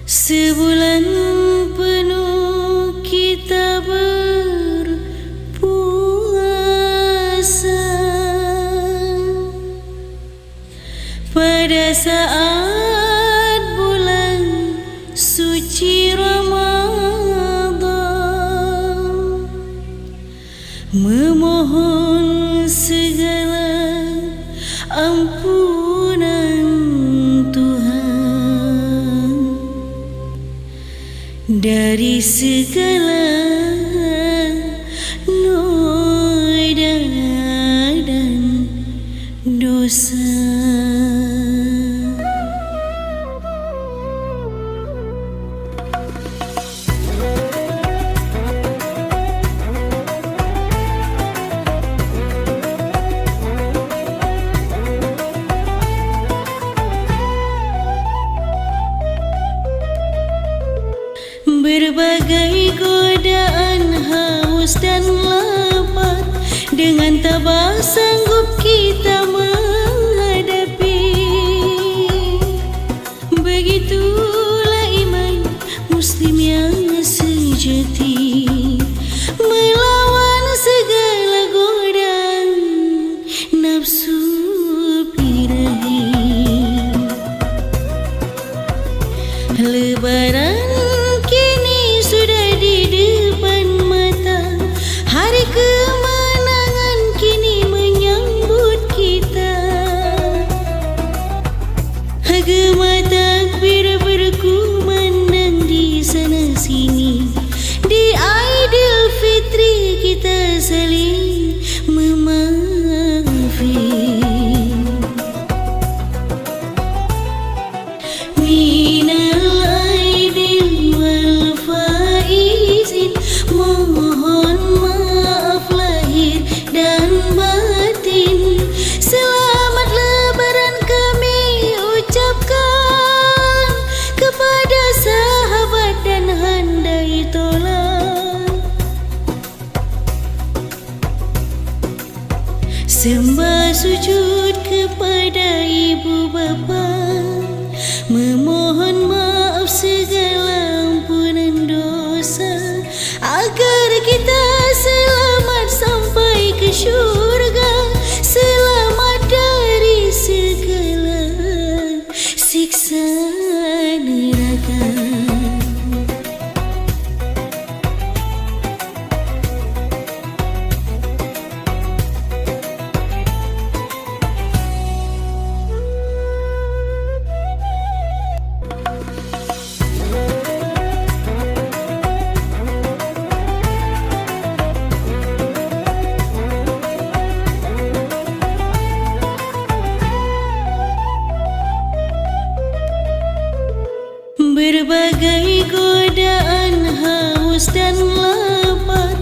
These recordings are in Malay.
Sebulan penuh kita berpuasa. Pada saat bulan suci Ramadan, memohon segala ampunan Tuhan dari segala noda dan dosa. Berbagai godaan haus dan lapar, dengan tabah sanggup kita menghadapi. Begitulah iman muslim yang sejati, melawan segala godaan nafsu birahi. Lebaran kemenangan kini menyambut kita. Gema takbir berkumandang di sana sini. Di Aidilfitri kita saling memaafkan. Minal aidin wal faizin, mohon maaf lahir dan batin. Selamat Lebaran kami ucapkan kepada sahabat dan handai tolak. Sembah sujud kepada ibu bapa, memohon maaf segala ampunan dosa, agar kita selamat sampai ke syurga, selamat dari segala siksa neraka. Berbagai godaan haus dan lapar,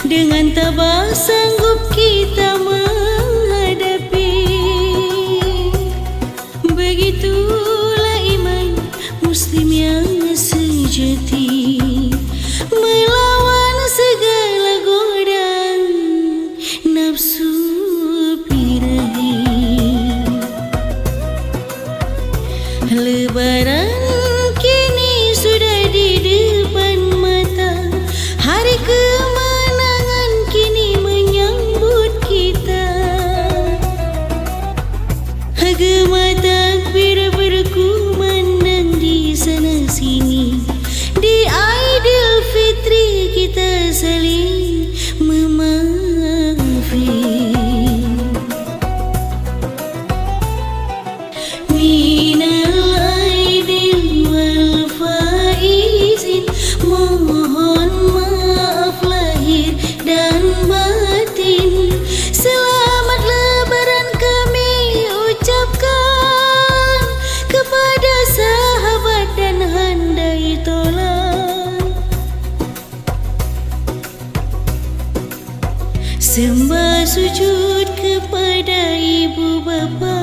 dengan tabah sanggup kita menghadapi. Begitulah iman muslim yang sejati, melawan segala godaan nafsu birahi. Lebaran sudah di depan mata, hari kemenangan kini menyambut kita. Gema takbir berkumandang di sana sini. Di Aidilfitri kita saling memaafkan. Minal aidin wal faizin, mohon maaf lahir dan batin. Selamat Lebaran kami ucapkan kepada sahabat dan handai tolak. Sembah sujud kepada ibu bapa,